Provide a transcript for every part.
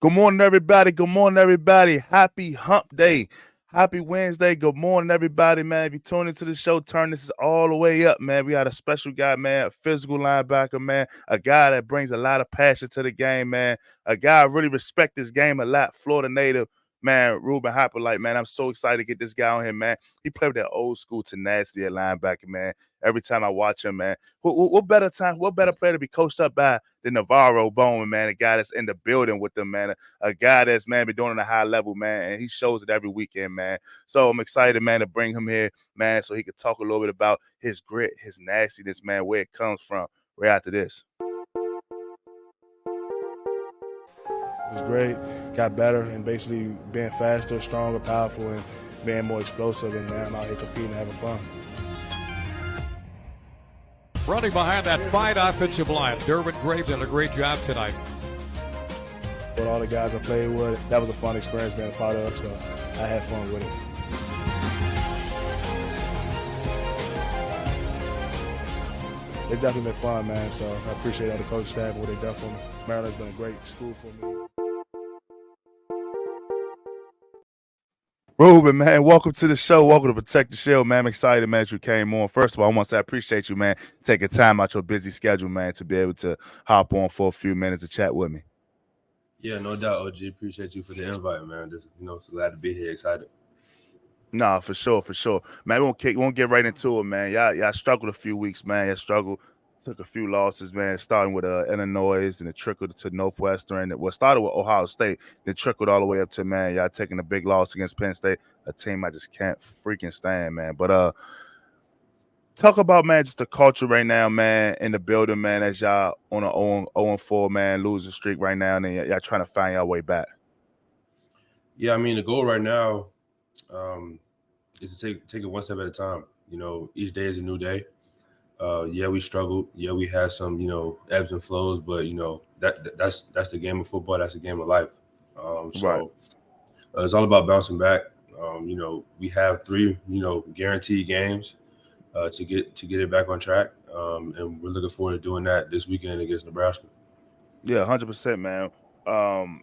Good morning, everybody. Good morning, everybody. Happy Hump Day. Happy Wednesday. Good morning, everybody, man. If you tune into the show, turn this all the way up, man. We got a special guy, man, a physical linebacker, man, a guy that brings a lot of passion to the game, man. A guy I really respect this game a lot. Florida native, man, Ruben Hyppolite, man. I'm so excited to get this guy on here, man. He played with that old school tenacity at linebacker, man. Every time I watch him, man. What better player to be coached up by than Navarro Bowman, man, a guy that's in the building with them, man, a guy that's, man, been doing it at a high level, man, and he shows it every weekend, man. So I'm excited, man, to bring him here, man, so he could talk a little bit about his grit, his nastiness, man, where it comes from right after this. It was great, got better, and basically being faster, stronger, powerful, and being more explosive, and now I'm out here competing and having fun. Running behind that fine offensive line, Derwin Graves did a great job tonight. With all the guys I played with, that was a fun experience being a part of, so I had fun with it. They've definitely been fun, man, so I appreciate all the coaching staff and what they've done for me. Maryland's been a great school for me. Ruben, man, welcome to the show. Welcome to Protect the Shield, man. I'm excited, man, that you came on. First of all, I want to say I appreciate you, man, taking time out your busy schedule, man, to be able to hop on for a few minutes to chat with me. Yeah, no doubt, OG. Appreciate you for the invite, man. Just so glad to be here. Excited. Nah, for sure. Man, we won't get right into it, man. Y'all struggled a few weeks, man. Y'all struggled, took a few losses, man, starting with Illinois and it trickled to Northwestern. It started with Ohio State, then trickled all the way up to, man, y'all taking a big loss against Penn State, a team I just can't freaking stand, man. But talk about, man, just the culture right now, man, in the building, man, as y'all on an 0-4, man, losing streak right now, and then y'all trying to find y'all way back. Yeah, I mean, the goal right now is to take it one step at a time. Each day is a new day. Yeah, we struggled. Yeah, we had some, ebbs and flows, but that's the game of football. That's the game of life. Right. It's all about bouncing back. We have 3, guaranteed games to get it back on track, and we're looking forward to doing that this weekend against Nebraska. Yeah, 100%, man.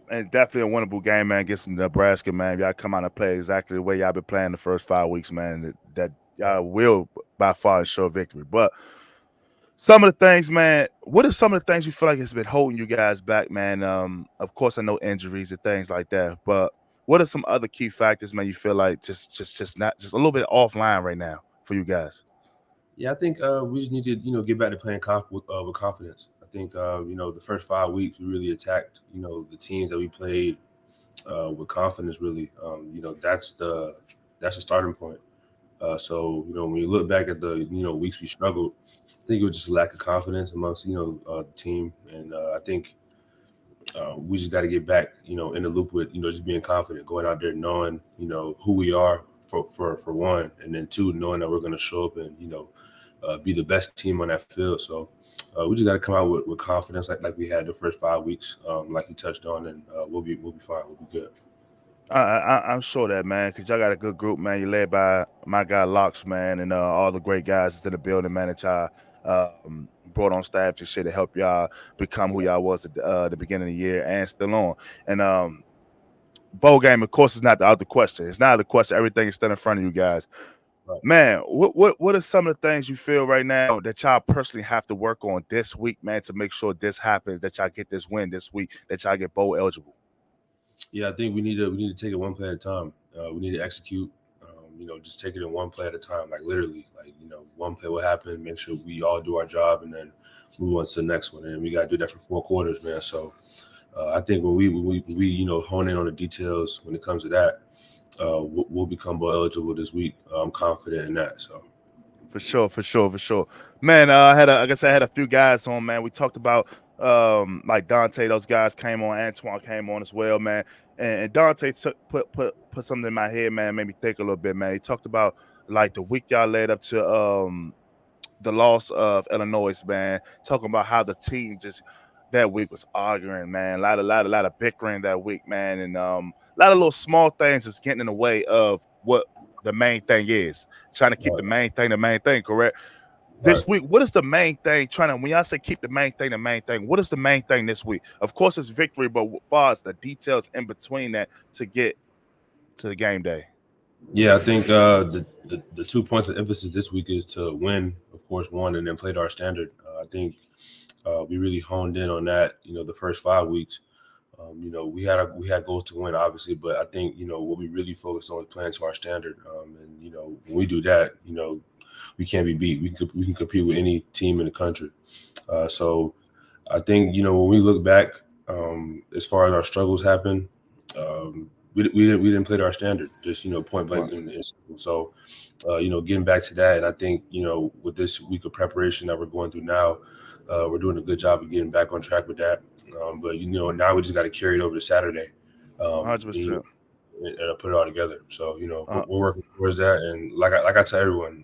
And definitely a winnable game, man, against Nebraska, man. Y'all come out and play exactly the way y'all been playing the first 5 weeks, man. That y'all will by far ensure victory. But some of the things, man, what are some of the things you feel like has been holding you guys back, man? Of course, I know injuries and things like that, but what are some other key factors, man? You feel like just not just a little bit offline right now for you guys? Yeah, I think we just need to get back to playing with confidence. I think the first 5 weeks we really attacked the teams that we played with confidence. Really, that's the starting point. So when you look back at the weeks we struggled, I think it was just a lack of confidence amongst the team, and I think we just got to get back in the loop with just being confident, going out there knowing who we are for one, and then two, knowing that we're going to show up and be the best team on that field. So we just got to come out with confidence like we had the first 5 weeks, like you touched on, and we'll be fine. We'll be good. I'm sure that, man, because y'all got a good group, man. You're led by my guy Locks, man, and all the great guys that's in the building, man, that y'all brought on staff to shit to help y'all become who y'all was at the beginning of the year and still on. And bowl game, of course, is not out of the question. It's not out of the question. Everything is still in front of you guys. Right. Man, what are some of the things you feel right now that y'all personally have to work on this week, man, to make sure this happens, that y'all get this win this week, that y'all get bowl eligible? Yeah, I think we need to take it one play at a time. We need to execute. Just take it in one play at a time, like literally, like one play will happen. Make sure we all do our job, and then move on to the next one. And we got to do that for 4 quarters, man. So I think when we hone in on the details when it comes to that, we'll become bowl eligible this week. I'm confident in that. So. For sure. Man, I guess I had a few guys on, man. We talked about like Dante, those guys came on, Antoine came on as well, man. And Dante put something in my head, man, made me think a little bit, man. He talked about like the week y'all led up to the loss of Illinois, man, talking about how the team just that week was arguing, man. A lot of bickering that week, man, and a lot of little small things was getting in the way of what the main thing is. Trying to keep the main thing, correct? this week, what is the main thing? When y'all say keep the main thing, what is the main thing this week? Of course, it's victory, but as far as the details in between that to get to the game day. Yeah, I think the 2 points of emphasis this week is to win, of course, one, and then play to our standard. I think we really honed in on that. The first 5 weeks. We had goals to win, obviously, but I think what we really focused on is playing to our standard. And when we do that, we can't be beat. We can compete with any team in the country. So I think when we look back, as far as our struggles happen, we didn't play to our standard. Just point blank. So getting back to that, and I think with this week of preparation that we're going through now, we're doing a good job of getting back on track with that. But now we just got to carry it over to Saturday, 100%, and put it all together. So we're working towards that. And like I tell everyone,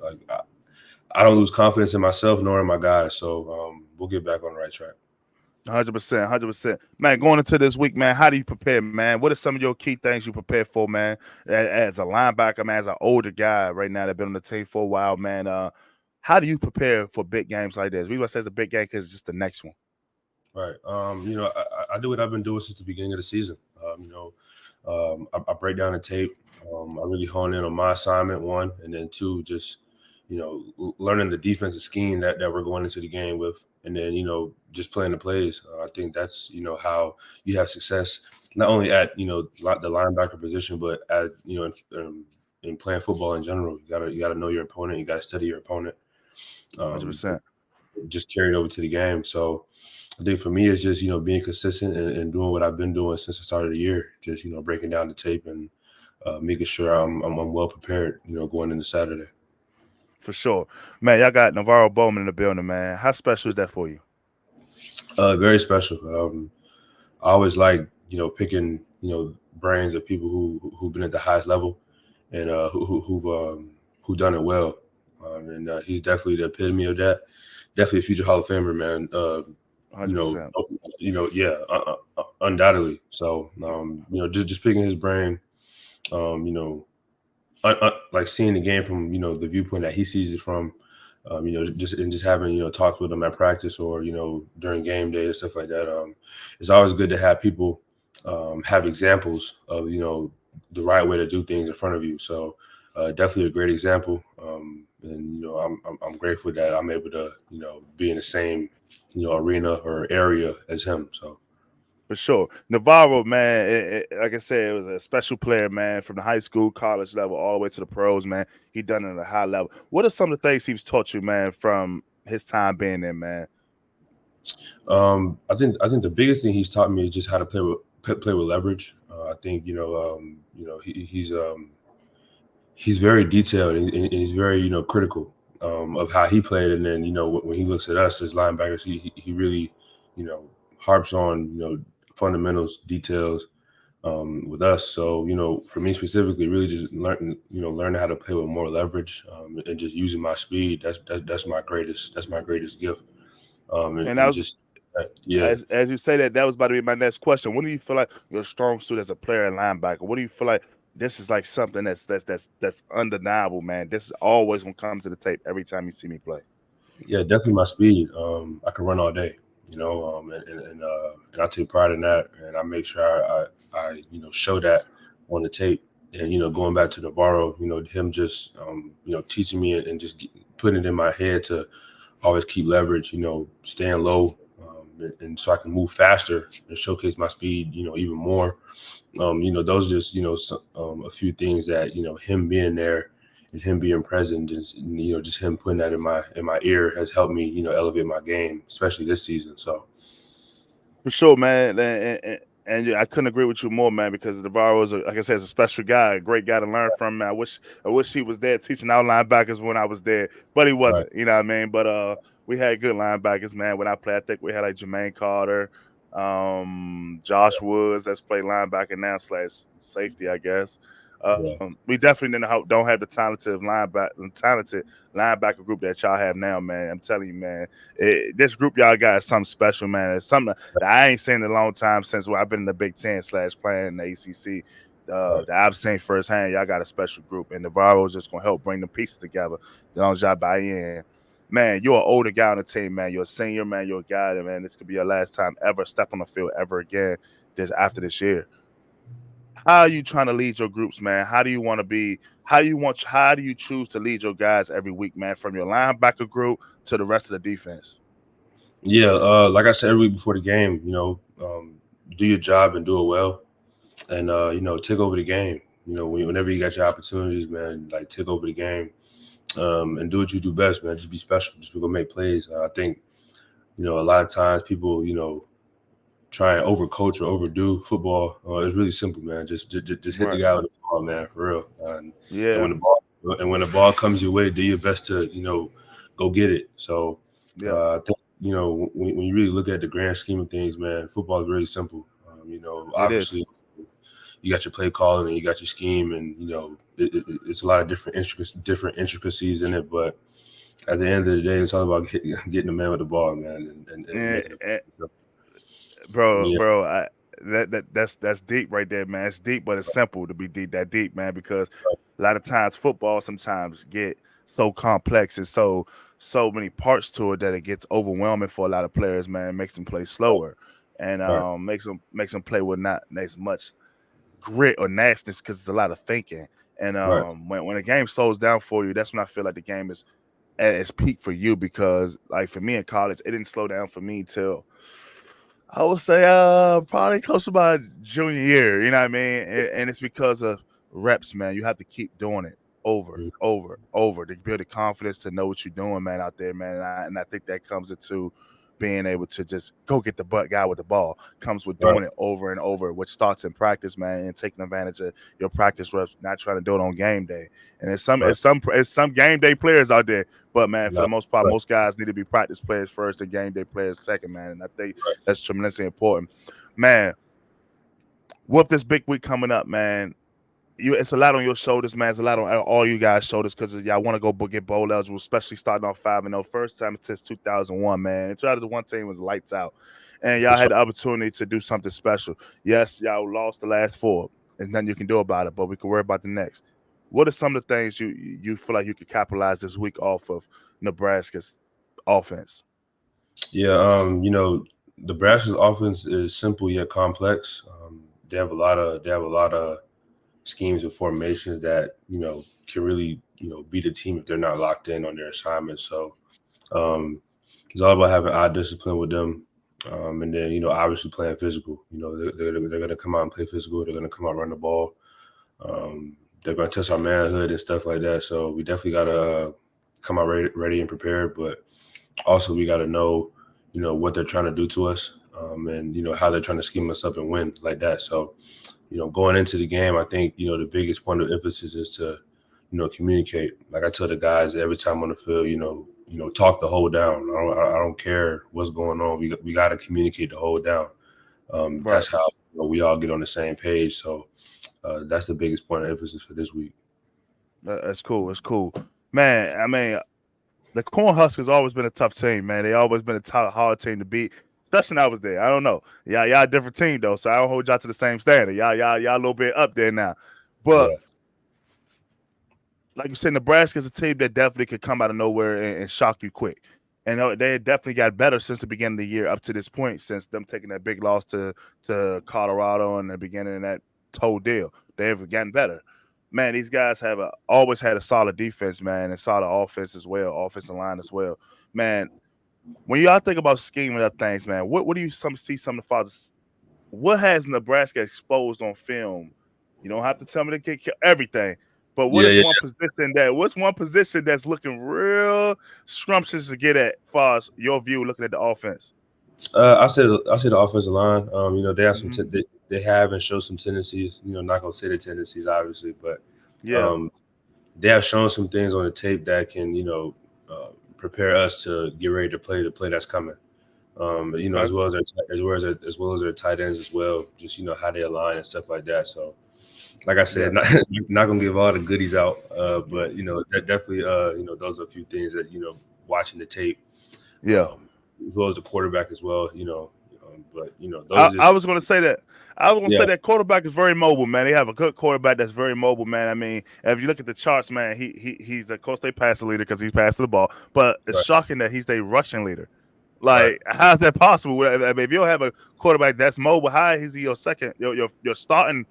I don't lose confidence in myself nor in my guys. So we'll get back on the right track. 100%. Man, going into this week, man, how do you prepare, man? What are some of your key things you prepare for, man? As a linebacker, man, as an older guy right now that been on the team for a while, man. How do you prepare for big games like this? We say it's a big game because it's just the next one. Right. I do what I've been doing since the beginning of the season. I break down the tape. I really hone in on my assignment, one, and then two, just learning the defensive scheme that we're going into the game with, and then just playing the plays. I think that's how you have success, not only at the linebacker position, but at in playing football in general. You gotta know your opponent. You gotta study your opponent. 100%. Just carry it over to the game. So I think for me, it's just being consistent and doing what I've been doing since the start of the year. Just breaking down the tape and making sure I'm well prepared. Going into Saturday. For sure, man. Y'all got Navarro Bowman in the building, man. How special is that for you? Very special. I always like picking brains of people who've been at the highest level and who've done it well. And he's definitely the epitome of that. Definitely a future Hall of Famer, man. 100%. Undoubtedly. So just picking his brain, like seeing the game from the viewpoint that he sees it from, just having talks with him at practice or during game day and stuff like that. It's always good to have people have examples of the right way to do things in front of you. So definitely a great example. And I'm grateful that I'm able to be in the same arena or area as him. So. For sure. Navarro, man, like I said, it was a special player, man, from the high school, college level, all the way to the pros, man. He done it at a high level. What are some of the things he's taught you, man, from his time being there, man? I think the biggest thing he's taught me is just how to play with leverage. I think he's very detailed and he's very critical of how he played, and then when he looks at us as linebackers, he really harps on fundamentals, details with us. So for me specifically, really just learning how to play with more leverage and just using my speed. That's my greatest gift. And that was just as you say that was about to be my next question. What do you feel like your strong suit as a player and linebacker? What do you feel like this is like something that's undeniable, man? This is always gonna come to the tape every time you see me play. Yeah, definitely my speed. I can run all day, and I take pride in that, and I make sure I show that on the tape. And going back to Navarro, him just teaching me and just putting it in my head to always keep leverage, staying low, and so I can move faster and showcase my speed, even more. Those are just a few things that him being there and him being present, just him putting that in my ear has helped me elevate my game, especially this season. So for sure, man, and I couldn't agree with you more, man, because Navarro is, like I said, is a special guy, a great guy to learn from, man. I wish he was there teaching our linebackers when I was there, but he wasn't. Right. You know what I mean? But we had good linebackers, man. When I played, I think we had like Jermaine Carter, Josh Woods, that's played linebacker now / safety, I guess. We definitely don't have the talented linebacker group that y'all have now, man. I'm telling you, man, this group y'all got is something special, man. It's something that I ain't seen in a long time since I've been in the Big Ten / playing in the ACC. That I've seen firsthand. Y'all got a special group, and Navarro is just gonna help bring the pieces together. As long as y'all buy in. man, you're an older guy on the team, man. You're a senior, man. You're a guy that, man, this could be your last time ever step on the field ever again after this year. How are you trying to lead your groups, man? How do you want to be? How do you choose to lead your guys every week, man? From your linebacker group to the rest of the defense. Yeah, like I said every week before the game, do your job and do it well, and take over the game. Whenever you got your opportunities, man, like take over the game, and do what you do best, man. Just be special. Just go make plays. I think, a lot of times people, try and overcoach or overdo football. It's really simple, man. Just hit the guy with the ball, man, for real. And when the ball comes your way, do your best to go get it. So I think when you really look at the grand scheme of things, man, football is really simple. Obviously you got your play calling and you got your scheme, and it's a lot of different intricacies in it. But at the end of the day, it's all about getting the man with the ball, man, Bro, that's deep right there, man. It's deep, but it's simple to be that deep, man, because a lot of times football sometimes get so complex and so many parts to it that it gets overwhelming for a lot of players, man. It makes them play slower and makes them play with not as much grit or nastiness because it's a lot of thinking. And when a game slows down for you, that's when I feel like the game is at its peak for you, because like for me in college, it didn't slow down for me till I would say probably close to my junior year, you know what I mean? And it's because of reps, man. You have to keep doing it over to build the confidence to know what you're doing, man, out there, man. And I think that comes into being able to just go get the guy with the ball. Comes with doing it over and over, which starts in practice, man, and taking advantage of your practice reps, not trying to do it on game day. And there's some game day players out there, but man, for the most part, most guys need to be practice players first and game day players second, man. And I think that's tremendously important, man. With this big week coming up, man, it's a lot on your shoulders, man. It's a lot on all you guys' shoulders because y'all want to go get bowl eligible, especially starting off 5-0. First time since 2001, man. And 2001 team was lights out, and y'all had the opportunity to do something special. Yes, y'all lost the last 4. There's nothing you can do about it, but we can worry about the next. What are some of the things you feel like you could capitalize this week off of Nebraska's offense? Yeah, Nebraska's offense is simple yet complex. They have a lot of schemes and formations that can really beat a team if they're not locked in on their assignments. So it's all about having eye discipline with them, and then obviously playing physical. They're going to come out and play physical. They're going to come out and run the ball. They're going to test our manhood and stuff like that. So we definitely got to come out ready and prepared, but also we got to know what they're trying to do to us, and how they're trying to scheme us up and win like that. So going into the game, I think, the biggest point of emphasis is to, communicate. Like I tell the guys every time on the field, talk the whole down. I don't care what's going on. We got to communicate the whole down. That's how we all get on the same page. So that's the biggest point of emphasis for this week. That's cool. It's cool, man. I mean, the Corn Huskers always been a tough team, man. They always been a hard team to beat. Especially when I was there. I don't know. Y'all a different team though, so I don't hold y'all to the same standard. Y'all a little bit up there now. But like you said, Nebraska is a team that definitely could come out of nowhere and shock you quick. And they definitely got better since the beginning of the year up to this point, since them taking that big loss to Colorado in the beginning of that whole deal. They've gotten better. Man, these guys have always had a solid defense, man, and solid offense as well, offensive line as well. Man, when y'all think about scheming up things, man, what do you see some of the fathers? What has Nebraska exposed on film? You don't have to tell me to get everything, but what's one position that's looking real scrumptious to get at, as far as your view looking at the offense? I say the offensive line. They have they have and show some tendencies. Not gonna say the tendencies obviously, but they have shown some things on the tape that can prepare us to get ready to play the play that's coming. As well as their tight ends as well. Just how they align and stuff like that. So, like I said, not gonna give all the goodies out, but that definitely those are a few things that watching the tape. As well as the quarterback as well. But those are just I was going to say that. I was going to yeah, say that quarterback is very mobile, man. They have a good quarterback that's very mobile, man. I mean, if you look at the charts, man, he's of course they passer leader because he's passing the ball, but it's right, shocking that he's the rushing leader. right. Like, how's that possible? I mean, if you don't have a quarterback that's mobile, how is he your second, your starting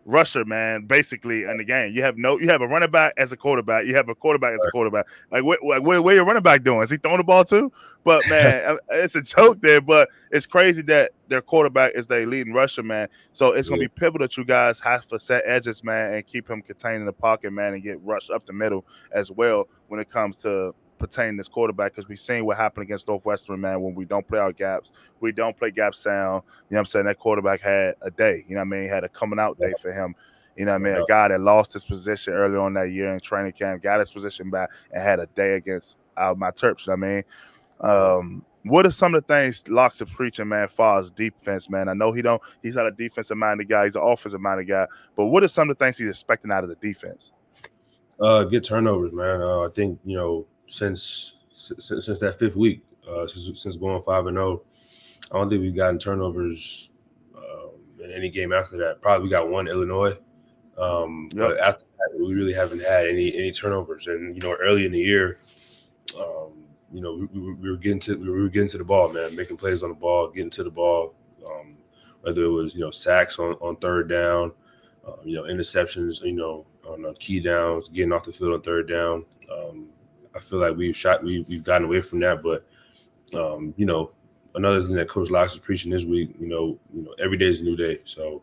rusher, man, basically in the game? You have a running back as a quarterback. You have a quarterback as a quarterback. Like, what your running back doing? Is he throwing the ball too? But man, it's a joke there. But it's crazy that their quarterback is their leading rusher, man. So it's gonna Yeah, be pivotal that you guys have to set edges, man, and keep him contained in the pocket, man, and get rushed up the middle as well when it comes to pertaining this quarterback, because we've seen what happened against Northwestern, man, when we don't play our gaps, we don't play gap sound. You know what I'm saying? That quarterback had a day, you know what I mean? He had a coming out day for him. You know what I mean? A guy that lost his position early on that year in training camp, got his position back and had a day against my Terps, you know what I mean? What are some of the things Locks is preaching, man, as far as defense, man? I know he's not a defensive minded guy, he's an offensive minded guy, but what are some of the things he's expecting out of the defense? Get turnovers, man. I think since that 5th week, since going 5-0, I don't think we've gotten turnovers in any game after that. Probably we got one, Illinois, but after that, we really haven't had any turnovers. And early in the year, we were getting to the ball, man, making plays on the ball, getting to the ball. Whether it was sacks on third down, interceptions, on key downs, getting off the field on third down. I feel like we've gotten away from that, but another thing that Coach Locks is preaching this week, every day is a new day. So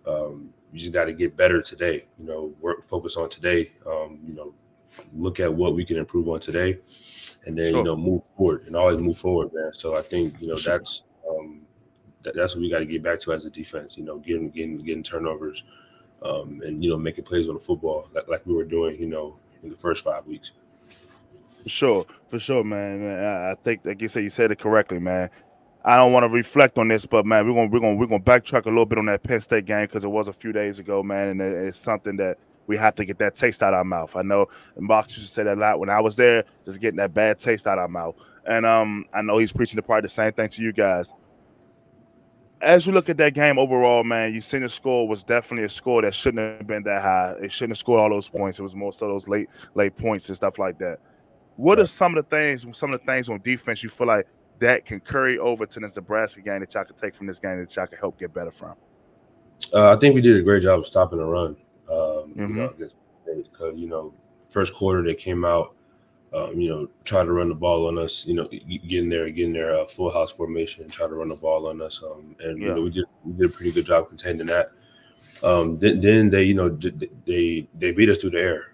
you just got to get better today. Focus on today. Look at what we can improve on today, and then move forward and always move forward, man. So I think that's what we got to get back to as a defense. Getting turnovers, and making plays on the football like we were doing, in the first 5 weeks. For sure, man. I think, like you said it correctly, man. I don't want to reflect on this, but man, we're gonna backtrack a little bit on that Penn State game because it was a few days ago, man, and it's something that we have to get that taste out of our mouth. I know Marks used to say that a lot when I was there, just getting that bad taste out of our mouth. And I know he's preaching probably the same thing to you guys. As you look at that game overall, man, you seen the score was definitely a score that shouldn't have been that high. It shouldn't have scored all those points. It was more so those late points and stuff like that. What are some of the things on defense you feel like that can carry over to this Nebraska game that y'all can take from this game that y'all can help get better from? I think we did a great job of stopping the run. Because first quarter they came out, try to run the ball on us. Getting their full house formation and try to run the ball on us. We did a pretty good job containing that. Then they beat us through the air.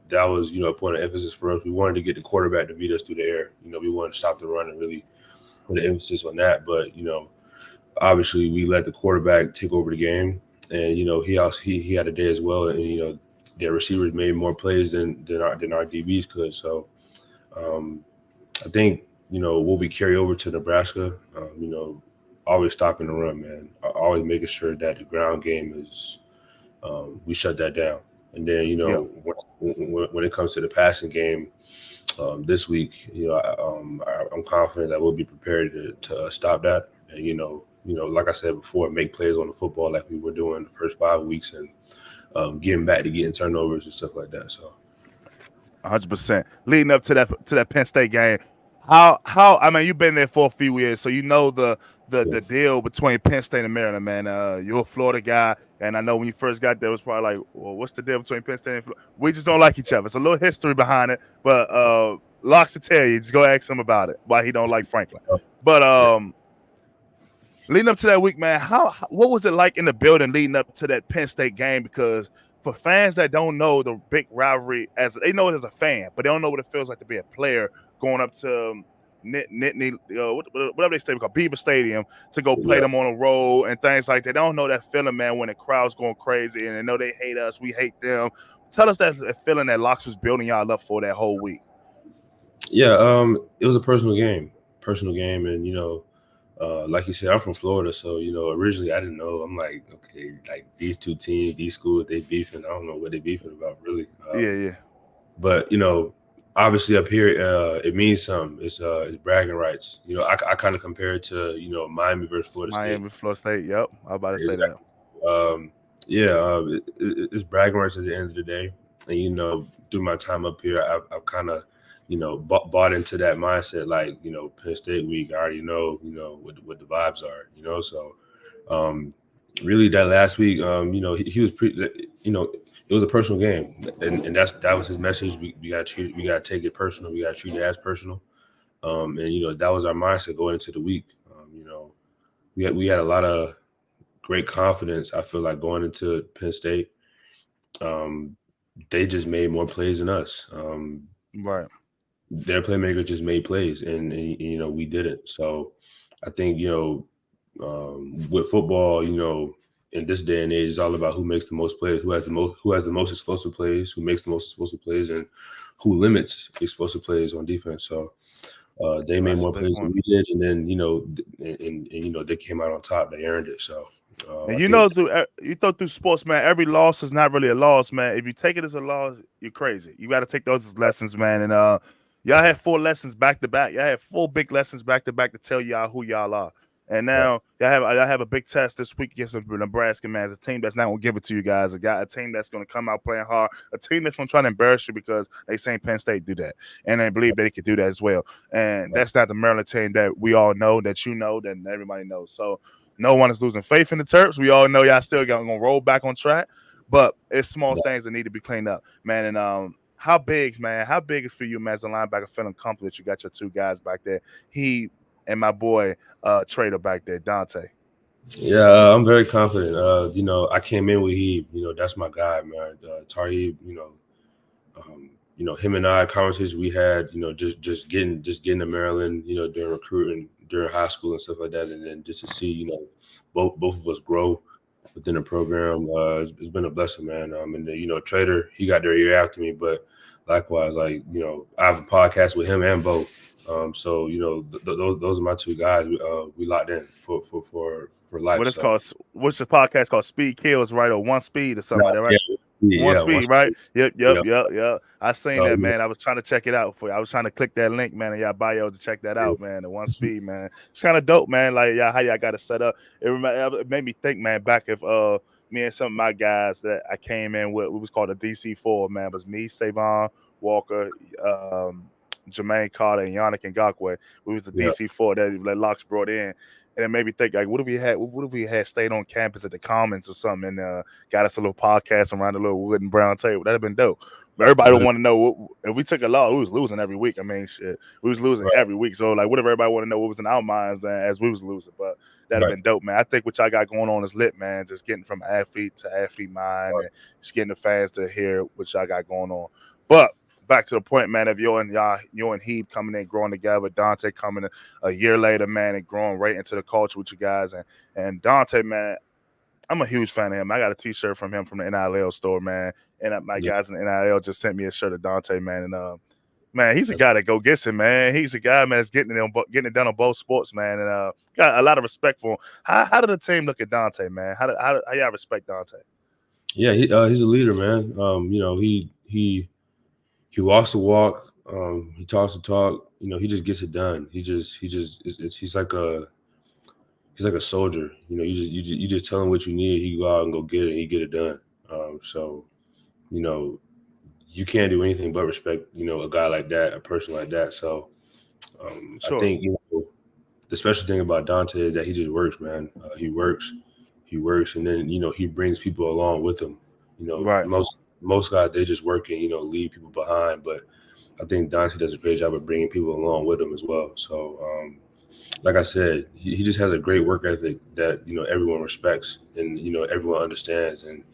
That was a point of emphasis for us. We wanted to get the quarterback to beat us through the air. We wanted to stop the run and really put an emphasis on that. But obviously we let the quarterback take over the game, and he had a day as well. And their receivers made more plays than our DBs could. So I think what we carry over to Nebraska, always stopping the run, man. Always making sure that the ground game is we shut that down. And then, when it comes to the passing game this week, I'm confident that we'll be prepared to stop that. And, like I said before, make plays on the football like we were doing the first 5 weeks, and getting back to getting turnovers and stuff like that. So 100%. Leading up to that Penn State game, how I mean, you've been there for a few years, so you know the deal between Penn State and Maryland, man. You're a Florida guy, and I know when you first got there, it was probably like, well, what's the deal between Penn State and Florida? We just don't like each other. It's a little history behind it, but Locks to tell you, just go ask him about it, why he don't like Franklin. But leading up to that week, man, what was it like in the building leading up to that Penn State game? Because for fans that don't know the big rivalry, they know it as a fan, but they don't know what it feels like to be a player going up to Nittany, whatever they stadium called, Beaver Stadium, to go play them on the road and things like that. They don't know that feeling, man, when the crowd's going crazy and they know they hate us, we hate them. Tell us that feeling that Locks was building y'all up for that whole week. Yeah, it was a personal game, and like you said, I'm from Florida, so originally I didn't know. I'm like, okay, like these two teams, these schools, they beefing. I don't know what they beefing about, really. Yeah. But obviously up here, it means something. It's bragging rights. You know, I kind of compare it to, you know, Miami versus Florida State. Miami, Florida State. Yep, I was about to say that. It's bragging rights at the end of the day. And, you know, through my time up here, I've kind of, you know, bought into that mindset. Like, you know, Penn State week, I already know, you know, what the vibes are, you know. So really that last week, you know, he was you know, it was a personal game, and that was his message. We got to take it personal. We got to treat it as personal. And you know, that was our mindset going into the week. You know, we had a lot of great confidence. I feel like going into Penn State, they just made more plays than us. Right. Their playmakers just made plays, and you know, we didn't. So I think, you know, with football, you know, in this day and age, it's all about who makes the most plays, who has the most explosive plays, who makes the most explosive plays, and who limits explosive plays on defense. So they made That's a more big plays point. than we did, and then, you know, and you know, they came out on top. They earned it. So And I you think know, through sports, man, every loss is not really a loss, man. If you take it as a loss, you're crazy. You got to take those as lessons, man. And y'all had 4 lessons back to back. Y'all had 4 big lessons back to back to tell y'all who y'all are. And now y'all have a big test this week against Nebraska, man. It's a team that's not gonna give it to you guys. A team that's gonna come out playing hard. A team that's gonna try to embarrass you because they saying Penn State do that, and they believe they could do that as well. And that's not the Maryland team that we all know, that you know, that everybody knows. So no one is losing faith in the Terps. We all know y'all still gonna roll back on track, but it's small things that need to be cleaned up, man. And how big is for you, man, as a linebacker, feeling comfortable that you got your 2 guys back there, he and my boy Trader back there, Dante? Yeah, I'm very confident. You know, I came in with Heeb. You know, that's my guy, man. Tarheeb, you know, him and I, conversations we had, you know, just getting to Maryland, you know, during recruiting, during high school and stuff like that, and then just to see, you know, both of us grow within the program, it's been a blessing, man. And then, you know, Trader, he got there a year after me, but likewise, like, you know, I have a podcast with him and Bo. So, you know, those are my 2 guys. We locked in for life. What it's So called? What's the podcast called? Speed Kills, right? Or One Speed or something like that, right? One yeah, Speed, right? Yep, yeah. I seen that, man. I was trying to check it out for you. I was trying to click that link, man, in y'all bio to check that out, man. The One Speed, man. It's kind of dope, man. Like, yeah, how y'all got it set up. It made me think, man, back if me and some of my guys that I came in with, it was called the DC4, man. It was me, Savon Walker, Jermaine Carter, and Yannick Ngakwe. We was the DC4 that Locks brought in. And it made me think, like, what if we had stayed on campus at the Commons or something and got us a little podcast around a little wood and brown table? That'd have been dope. But everybody would want to know if we took a loss, we was losing every week. I mean, shit, we was losing every week. So, like, what if everybody want to know what was in our minds as we was losing? But that'd have been dope, man. I think what y'all got going on is lit, man. Just getting from athlete to athlete mind and just getting the fans to hear what y'all got going on. But back to the point, man, of you and Heeb coming in, growing together, Dante coming in a year later, man, and growing right into the culture with you guys. And Dante, man, I'm a huge fan of him. I got a T-shirt from him from the NIL store, man. And my guys in the NIL just sent me a shirt of Dante, man. And man, he's a guy that go gets it, man. He's a guy, man, that's getting it done on both sports, man. And got a lot of respect for him. How did the team look at Dante, man? How y'all respect Dante? Yeah, he's a leader, man. You know, he walks the walk. He talks the talk. You know, he just gets it done. He's like a soldier. You know, you just tell him what you need. He go out and go get it. And he get it done. So, you know, you can't do anything but respect, you know, a guy like that, a person like that. So, Sure. I think, you know, the special thing about Dante is that he just works, man. He works, and then, you know, he brings people along with him. You know, Right. most guys, they just work and, you know, leave people behind. But I think Dante does a great job of bringing people along with him as well. So, like I said, he just has a great work ethic that, you know, everyone respects and, you know, everyone understands. And,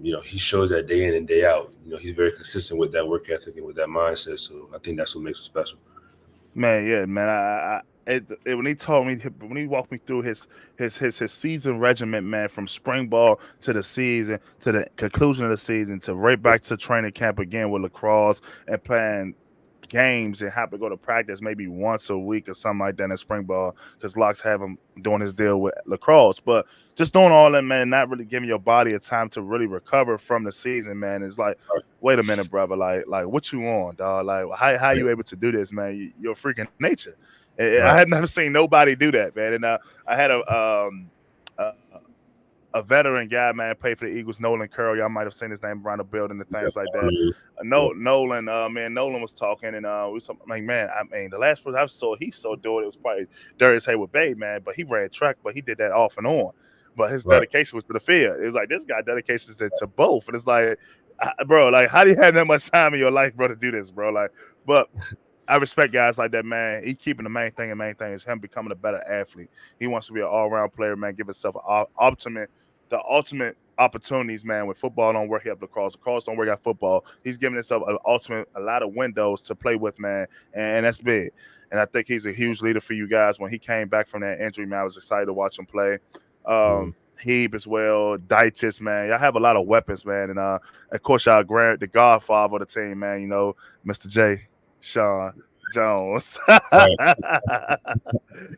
you know, he shows that day in and day out. You know, he's very consistent with that work ethic and with that mindset. So I think that's what makes him special. Man, yeah, man. When he walked me through his season regiment, man, from spring ball to the season to the conclusion of the season to right back to training camp again with lacrosse and playing games and have to go to practice maybe once a week or something like that in spring ball because Locks have him doing his deal with lacrosse. But just doing all that, man, and not really giving your body a time to really recover from the season, man, is like, wait a minute, brother, like what you on, dog? Like how you able to do this, man? You're freaking nature. I had never seen nobody do that, man. And I had a veteran guy, man, played for the Eagles, Nolan Curl. Y'all might have seen his name around the building and things like that. Nolan, Nolan was talking, and we was like, man, I mean, the last person I saw, he saw do it was probably Darius Hayward Bay, man, but he ran track, but he did that off and on. But his dedication was to the field. It was like this guy dedication to both, and it's like, bro, like how do you have that much time in your life, bro, to do this, bro? Like, but I respect guys like that, man. He keeping the main thing, and main thing is him becoming a better athlete. He wants to be an all-around player, man. Give himself the ultimate opportunities, man. With football don't work out lacrosse don't work out football. He's giving himself a lot of windows to play with, man, and that's big. And I think he's a huge leader for you guys. When he came back from that injury, man, I was excited to watch him play. Hebe as well, Deitis, man. Y'all have a lot of weapons, man, and of course y'all grab the godfather of the team, man. You know, Mr. J. Sean Jones. I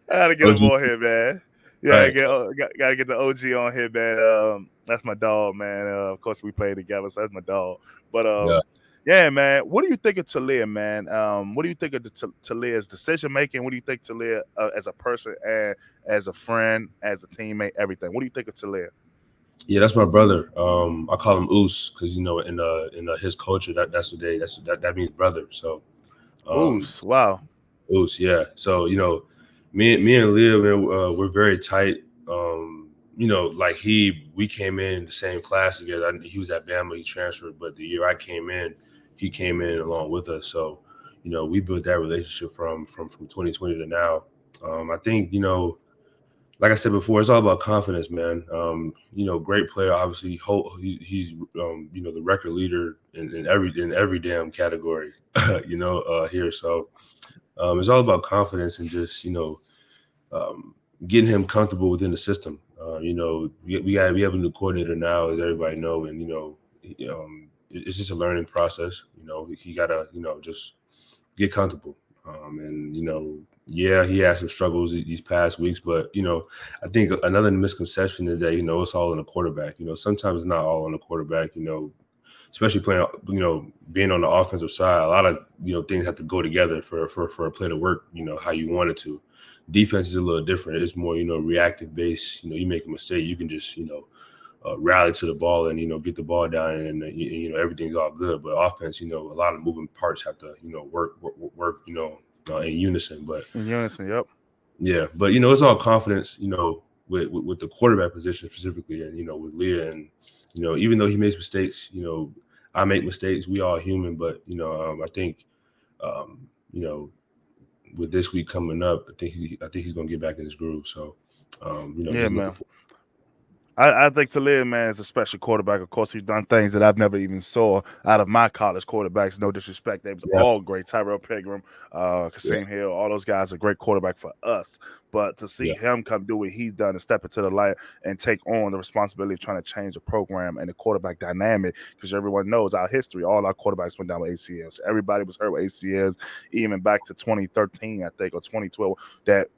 gotta get him on here, man. Yeah, gotta get the OG on here, man. That's my dog, man. Of course, we play together, so that's my dog. But yeah, man. What do you think of Talia, man? What do you think of Talia's decision making? What do you think Talia as a person, and as a friend, as a teammate, everything? What do you think of Talia? Yeah, that's my brother. I call him Oos because in his culture that means brother. So Oos, wow. Oos, yeah. So me and Leah, man, we're very tight. Like we came in the same class together. He was at Bama, he transferred, but the year I came in, he came in along with us. So, we built that relationship from 2020 to now. I think, like I said before, it's all about confidence, man. Great player, obviously. He's the record leader in every damn category, here. So it's all about confidence and just getting him comfortable within the system. We have a new coordinator now, as everybody know, and it's just a learning process. He gotta just get comfortable. He had some struggles these past weeks, but I think another misconception is that it's all on the quarterback. Sometimes it's not all on the quarterback. Especially playing, being on the offensive side, a lot of things have to go together for a play to work. How you want it to. Defense is a little different. It's more reactive based. You make a mistake, you can just rally to the ball and get the ball down, and everything's all good. But offense, a lot of moving parts have to work in unison. But in unison, yep. Yeah, but it's all confidence. With the quarterback position specifically, and with Leah, and even though he makes mistakes, I make mistakes. We all human, but I think with this week coming up, I think he's gonna get back in his groove. So yeah, man. I think Talia, man, is a special quarterback. Of course, he's done things that I've never even saw out of my college quarterbacks. No disrespect. They was all great. Tyrell Pigram, Kasim Hill, all those guys are great quarterback for us. But to see him come do what he's done and step into the light and take on the responsibility of trying to change the program and the quarterback dynamic, because everyone knows our history. All our quarterbacks went down with ACLs. Everybody was hurt with ACLs, even back to 2013, I think, or 2012, that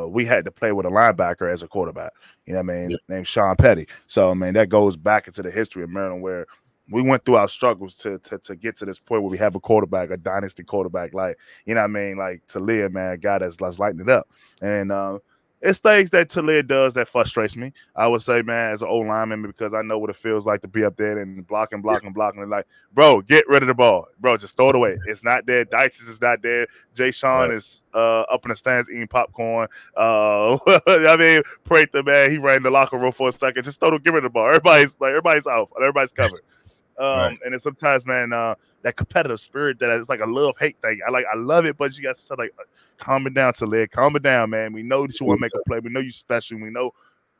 we had to play with a linebacker as a quarterback, named Sean Petty. So, I mean, that goes back into the history of Maryland, where we went through our struggles to get to this point where we have a quarterback, a dynasty quarterback, like Talia, man, a guy that's lighting it up. And it's things that Talia does that frustrates me. I would say, man, as an old lineman, because I know what it feels like to be up there and blocking. And like, bro, get rid of the ball. Bro, just throw it away. It's not there. Deitis is not there. Jay Sean is up in the stands eating popcorn. I mean, Prather, man, he ran in the locker room for a second. Just get rid of the ball. Everybody's out. Everybody's covered. And then sometimes, man, that competitive spirit that is like a love-hate thing. I love it, but you guys to calm it down, Talia. Calm it down, man. We know that you want to make a play. We know you're special. We know,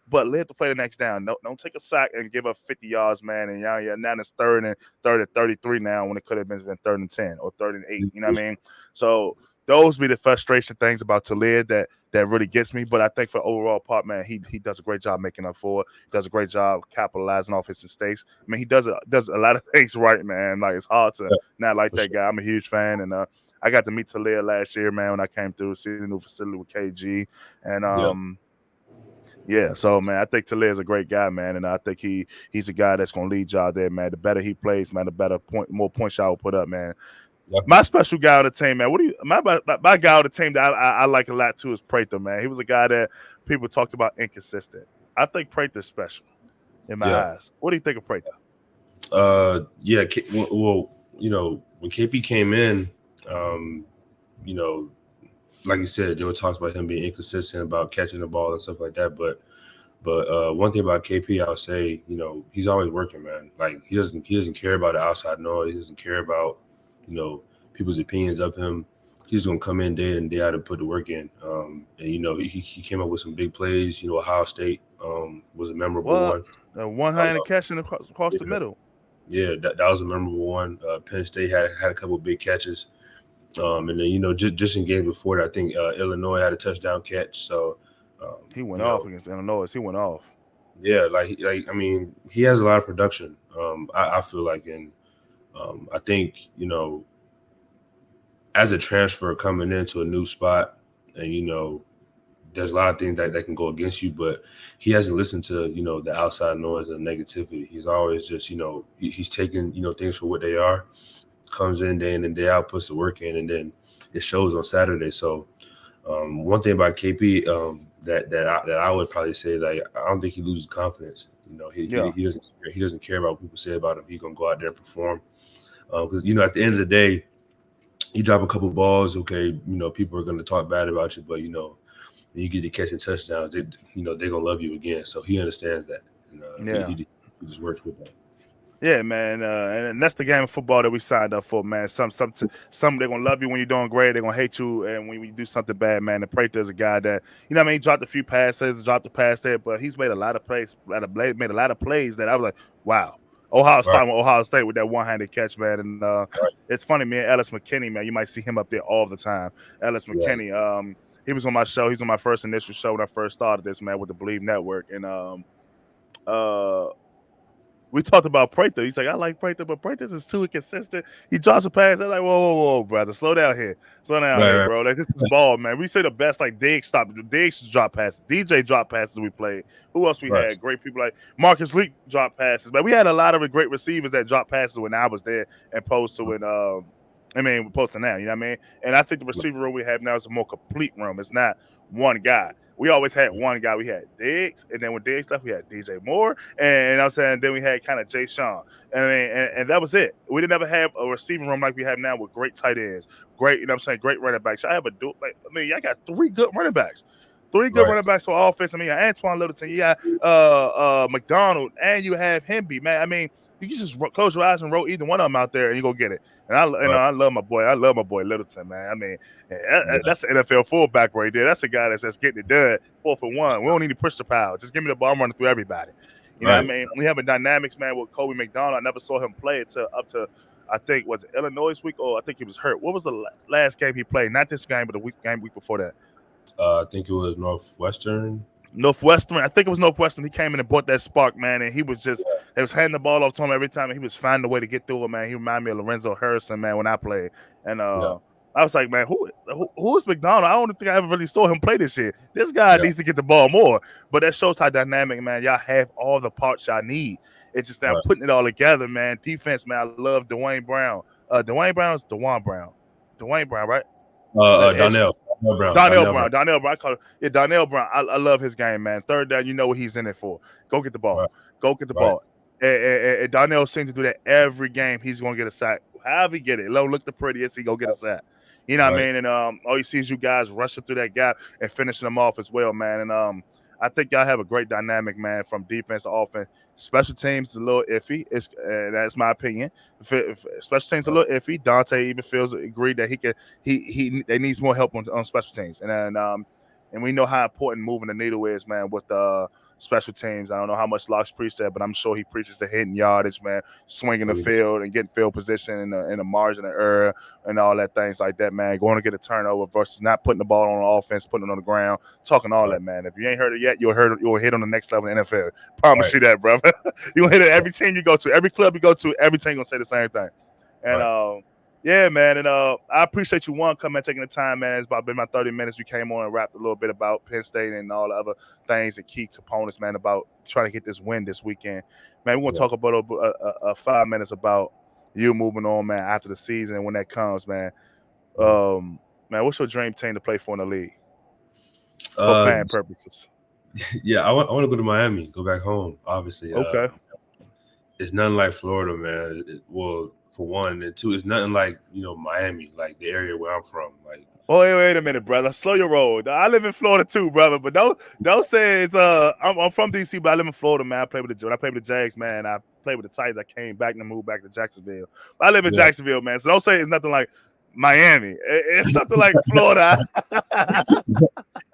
but let the play the next down. Don't take a sack and give up 50 yards, man. And now it's third and 33 now when it could have been 3rd and 10 or 3rd and 8. You know what I mean? So those be the frustration things about Talib that really gets me. But I think for overall part, man, he does a great job making up for it. Does a great job capitalizing off his mistakes. I mean, he does a lot of things right, man. Like it's hard to not like that guy. I'm a huge fan, and I got to meet Talib last year, man, when I came through, see the new facility with KG, and yeah, so man, I think Talib's a great guy, man, and I think he's a guy that's gonna lead y'all there, man. The better he plays, man, the better more points y'all will put up, man. My special guy on the team, man. What do you my guy on the team that I like a lot too is Prather, man. He was a guy that people talked about inconsistent. I think Prather's special in my eyes. What do you think of Prather? Yeah, well, you know, when KP came in, you know, like you said, there were talks about him being inconsistent about catching the ball and stuff like that. But one thing about KP, I'll say, you know, he's always working, man. Like he doesn't care about the outside noise. He doesn't care about, you know, people's opinions of him. He's gonna come in day in and day out and put the work in. And you know, he came up with some big plays. You know, Ohio State was a memorable one. A one-handed catching across the middle. Yeah, that was a memorable one. Penn State had a couple of big catches. And then, you know, just in games before that, I think Illinois had a touchdown catch. So he went off against Illinois. He went off. Yeah, like I mean, he has a lot of production. I feel like, and I think, you know, as a transfer coming into a new spot, and you know, there's a lot of things that can go against you, but he hasn't listened to, you know, the outside noise and negativity. He's always just, you know, he's taking, you know, things for what they are. Comes in day out, puts the work in, and then it shows on Saturday. So one thing about KP that I would probably say, like, I don't think he loses confidence. You know, he doesn't care about what people say about him. He's gonna go out there and perform. Because you know, at the end of the day, you drop a couple balls, okay, you know, people are gonna talk bad about you, but you know, when you get to catching touchdowns, you know, they're gonna love you again. So he understands that. And, he just works with that. Yeah, man, and that's the game of football that we signed up for, man. Some they're gonna love you when you're doing great, they're gonna hate you, and when you do something bad, man. And Prather's a guy that, you know what I mean, he dropped a few passes, dropped a pass there, but he's made a lot of plays, made a lot of plays that I was like, wow. Ohio State with that one-handed catch, man. And it's funny, man. Ellis McKinney, man, you might see him up there all the time. Ellis McKinney, he was on my show. He's on my first initial show when I first started this, man, with the Believe Network, and we talked about Prather. He's like, I like Prather, but Prather's is too inconsistent. He drops a pass. I'm like, whoa, brother, slow down here, bro. Like, this is ball, man. We say the best, like Diggs drop passes, DJ drop passes. We played. Who else we had? Great people like Marcus Leak drop passes. But we had a lot of great receivers that drop passes when I was there, opposed to when opposed to now. You know what I mean? And I think the receiver room we have now is a more complete room. It's not one guy. We always had one guy. We had Diggs, and then when Diggs left, we had DJ Moore, and I'm saying then we had kind of Jay Sean. And that was it. We didn't ever have a receiving room like we have now with great tight ends, great, you know what I'm saying, great running backs. I got three good running backs. Running backs for offense. I mean, you got Antoine Littleton, you got McDonald, and you have Hemby, man. I mean, you can just close your eyes and roll either one of them out there, and you go get it. And I love my boy. I love my boy Littleton, man. I mean, that's an NFL fullback right there. That's a guy that's just getting it done 4-for-1. We don't need to push the power. Just give me the ball. I'm running through everybody. You know what I mean? We have a dynamics, man, with Kobe McDonald. I never saw him play until up to, I think, was it Illinois week, or I think he was hurt. What was the last game he played? Not this game, but the week before that. I think it was Northwestern. I think it was Northwestern. He came in and brought that spark, man, and he was just, they was handing the ball off to him every time, and he was finding a way to get through it, man. He reminded me of Lorenzo Harrison, man, when I played. And I was like, man, who is McDonald? I don't think I ever really saw him play this year. This guy needs to get the ball more. But that shows how dynamic, man. Y'all have all the parts y'all need. It's just now putting it all together, man. Defense, man, I love Dwayne Brown. Dwayne Brown, right? Donnell Brown. I call it Donnell Brown. I love his game, man. Third down, you know what he's in it for. Go get the ball. Go get the ball. And Donnell seems to do that every game. He's gonna get a sack. However he get it, look the prettiest, he go get a sack. You know what I mean? And all you see is you guys rushing through that gap and finishing them off as well, man. And I think y'all have a great dynamic, man, from defense to offense. Special teams is a little iffy. That's my opinion. Special teams a little iffy. Dante even agreed that they needs more help on special teams. And then and we know how important moving the needle is, man, with the special teams. I don't know how much Locks preached that, but I'm sure he preaches the hitting yardage, man, swinging the field and getting field position in the margin of error and all that things like that, man. Going to get a turnover versus not putting the ball on the offense, putting it on the ground, talking all that, man. If you ain't heard it yet, you'll hit on the next level in the NFL. Promise you that, brother. You'll hit it every team you go to, every club you go to, every team gonna say the same thing. And yeah, man, and I appreciate you coming and taking the time, man. It's about been my 30 minutes. We came on and rapped a little bit about Penn State and all the other things and key components, man, about trying to get this win this weekend. Man, we want to talk about 5 minutes about you moving on, man, after the season and when that comes, man. Man, what's your dream team to play for in the league for fan purposes? Yeah, I want to go to Miami, go back home, obviously. Okay. It's nothing like Florida, man. Well, for one, and two, it's nothing like, Miami, like the area where I'm from. Like, oh, wait a minute, brother. Slow your roll. I live in Florida too, brother. But don't say it's I'm from DC, but I live in Florida, man. I play with the Jags, man. I played with the Titans. I came back and moved back to Jacksonville. But I live in Jacksonville, man. So don't say it's nothing like Miami. It's something like Florida.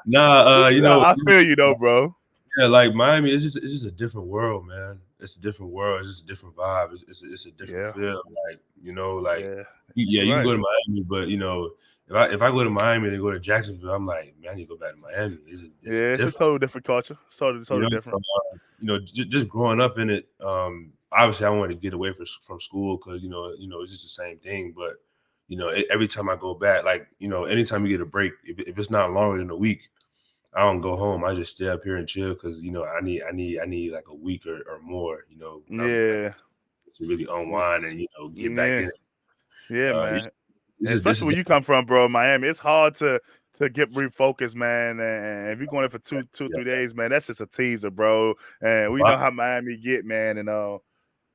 Nah, I feel you though, bro. Yeah, like Miami, it's just a different world, man. It's a different world. It's just a different vibe. It's a different feel. Like, you can go to Miami, but if I go to Miami and go to Jacksonville, I'm like, man, I need to go back to Miami. It's a totally different culture. It's totally different. Just growing up in it. Obviously, I wanted to get away from school because it's just the same thing. But every time I go back, like anytime you get a break, if it's not longer than a week, I don't go home. I just stay up here and chill because I need like a week or more. To really unwind and get back in it. Yeah, man. Especially where you come from, bro, Miami. It's hard to get refocused, man. And if you're going there for 3 days, man, that's just a teaser, bro. And we know how Miami get, man. And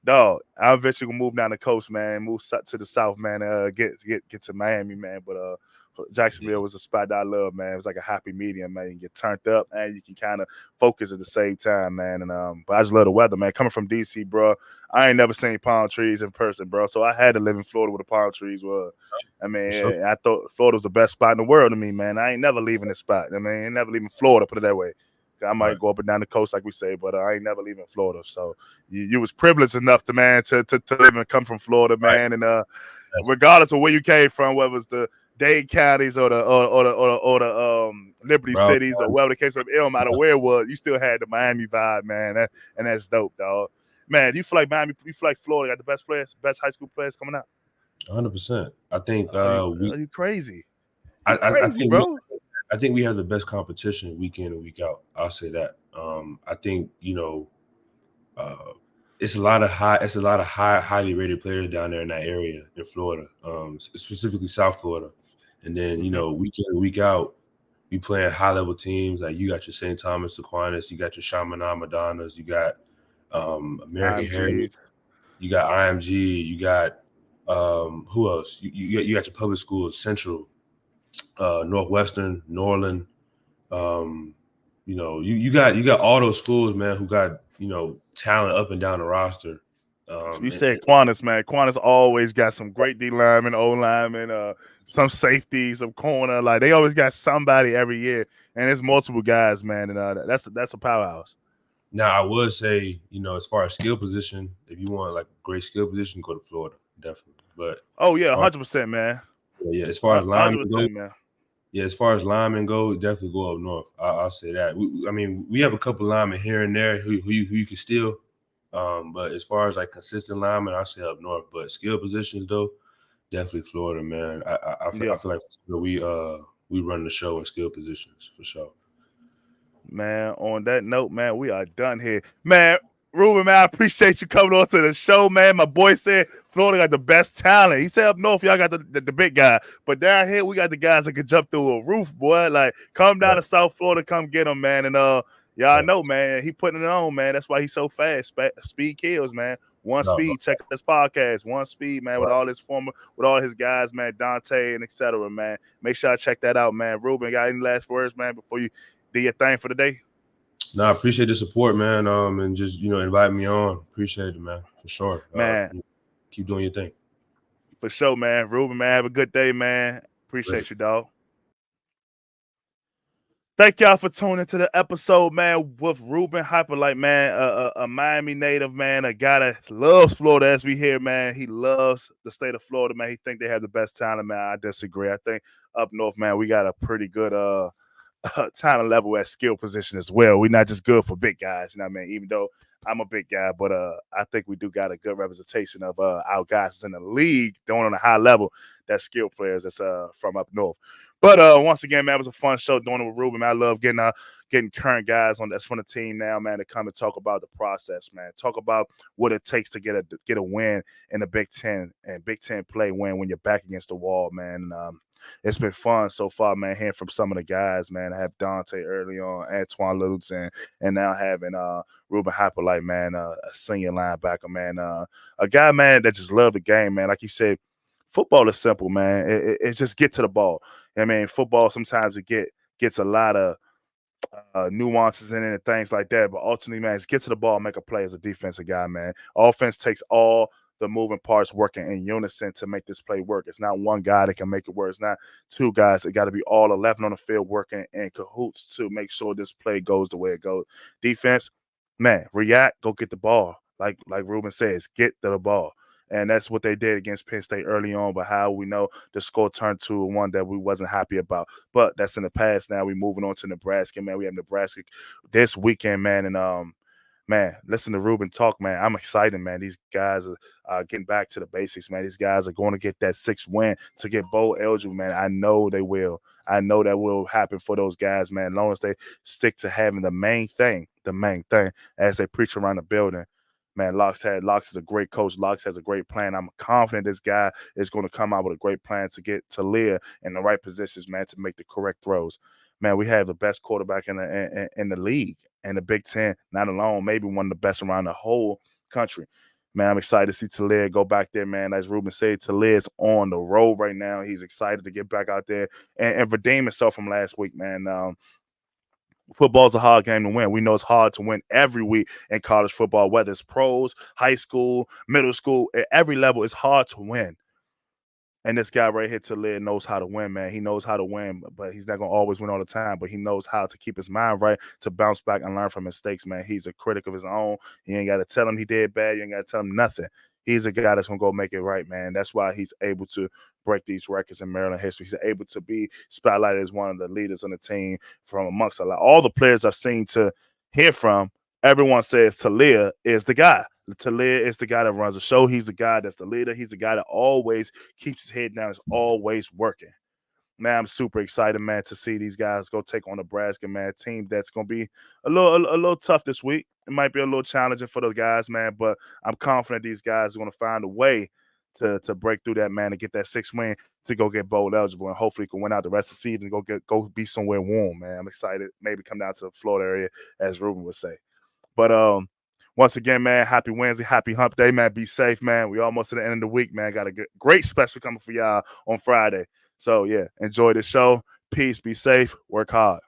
dog, I eventually gonna move down the coast, man. Move to the south, man. Get to Miami, man. But Jacksonville was a spot that I love, man. It was like a happy medium, man. You get turned up and you can kind of focus at the same time, man. And but I just love the weather, man. Coming from DC, bro, I ain't never seen palm trees in person, bro. So I had to live in Florida where the palm trees were. I mean, I thought Florida was the best spot in the world to me, man. I ain't never leaving this spot. I mean, I ain't never leaving Florida, put it that way. I might go up and down the coast, like we say, but I ain't never leaving Florida. So you was privileged enough to live and come from Florida, man. And regardless of where you came from, whether it's the Dade counties or the Liberty cities or whatever the case may be, it don't matter where it was, you still had the Miami vibe, man. And that's dope, dog. Man, do you feel like Miami, you feel like Florida got the best players, best high school players coming out? 100%. I think are you crazy? I think, bro. I think we have the best competition week in and week out. I'll say that. I think it's a lot of highly rated players down there in that area in Florida, specifically South Florida. And then week in and week out, we playing high level teams. Like you got your St. Thomas Aquinas, you got your Chaminade Madonnas, you got American Heritage, you got IMG, you got who else? You got your public schools, Central, Northwestern, Norland. You got all those schools, man, who got talent up and down the roster. You said Aquinas, man. Aquinas always got some great D linemen, O linemen, some safety, some corner. Like they always got somebody every year, and it's multiple guys, man. And that's a powerhouse. Now I would say, as far as skill position, if you want like a great skill position, go to Florida, definitely. But 100%, man. Yeah, as far as linemen go, man. Yeah, as far as linemen go, definitely go up north. I'll say that. We have a couple linemen here and there who you can steal. But as far as like consistent linemen, I say up north. But skill positions though, definitely Florida, man. I feel like we run the show in skill positions for sure. Man, on that note, man, we are done here. Man, Ruben, man, I appreciate you coming on to the show, man. My boy said Florida got the best talent. He said up north, y'all got the big guy. But down here, we got the guys that can jump through a roof, boy. Like, come down to South Florida, come get him, man. And y'all know, man, he putting it on, man. That's why he's so fast. Speed kills, man. One speed, check this podcast. One speed, man, with all his guys, man, Dante and etc., man. Make sure I check that out, man. Ruben, got any last words, man, before you do your thing for the day? No, I appreciate the support, man. And just inviting me on. Appreciate it, man, for sure. Man, keep doing your thing. For sure, man. Ruben, man, have a good day, man. Appreciate you, dog. Thank y'all for tuning to the episode, man, with Ruben Hyppolite, man, a Miami native, man, a guy that loves Florida, as we hear, man. He loves the state of Florida, man. He think they have the best talent, man. I disagree. I think up north, man, we got a pretty good talent level at skill position as well. We're not just good for big guys, you know what I mean? Even though I'm a big guy, but I think we do got a good representation of our guys in the league doing on a high level. That's skill players that's from up north. But once again, man, it was a fun show doing it with Ruben. Man, I love getting current guys on that's from the team now, man, to come and talk about the process, man. Talk about what it takes to get a win in the Big Ten and Big Ten play win when you're back against the wall, man. It's been fun so far, man, hearing from some of the guys, man. I have Dante early on, Antoine Littleton, and now having Ruben Hyppolite, man, a senior linebacker, man. A guy, man, that just loved the game, man. Like you said, football is simple, man. It just get to the ball. I mean, football sometimes it gets a lot of nuances in it and things like that. But ultimately, man, it's get to the ball, make a play as a defensive guy, man. Offense takes all the moving parts working in unison to make this play work. It's not one guy that can make it work. It's not two guys. It got to be all 11 on the field working in cahoots to make sure this play goes the way it goes. Defense, man, react, go get the ball. Like Ruben says, get to the ball. And that's what they did against Penn State early on. But how we know the score turned to one that we wasn't happy about. But that's in the past. Now we're moving on to Nebraska, man. We have Nebraska this weekend, man. And man, listen to Ruben talk, man. I'm excited, man. These guys are getting back to the basics, man. These guys are going to get that 6th win to get bowl eligible, man. I know they will. I know that will happen for those guys, man. As long as they stick to having the main thing, as they preach around the building. Man, Locks is a great coach. Locks has a great plan. I'm confident this guy is going to come out with a great plan to get Talia in the right positions, man, to make the correct throws. Man, we have the best quarterback in the league and the Big Ten, not alone, maybe one of the best around the whole country. Man, I'm excited to see Talia go back there, man. As Ruben said, Talia's on the road right now. He's excited to get back out there and redeem himself from last week, man. Football's a hard game to win. We know it's hard to win every week in college football, whether it's pros, high school, middle school, at every level, it's hard to win. And this guy right here, Talia, knows how to win, man. He knows how to win, but he's not going to always win all the time. But he knows how to keep his mind right to bounce back and learn from mistakes, man. He's a critic of his own. You ain't got to tell him he did bad. You ain't got to tell him nothing. He's a guy that's going to go make it right, man. That's why he's able to break these records in Maryland history. He's able to be spotlighted as one of the leaders on the team from amongst a lot. All the players I've seen to hear from, everyone says Talia is the guy. Talia is the guy that runs the show. He's the guy that's the leader. He's the guy that always keeps his head down, is always working. Man, I'm super excited, man, to see these guys go take on Nebraska, man. A team that's going to be a little tough this week. It might be a little challenging for those guys, man, but I'm confident these guys are going to find a way to break through that, man, and get that 6th win to go get bowl eligible, and hopefully can win out the rest of the season and go be somewhere warm, man. I'm excited. Maybe come down to the Florida area, as Ruben would say. But once again, man, happy Wednesday, happy hump day, man. Be safe, man. We almost to the end of the week, man. Got a great special coming for y'all on Friday. So, yeah, enjoy the show. Peace, be safe, work hard.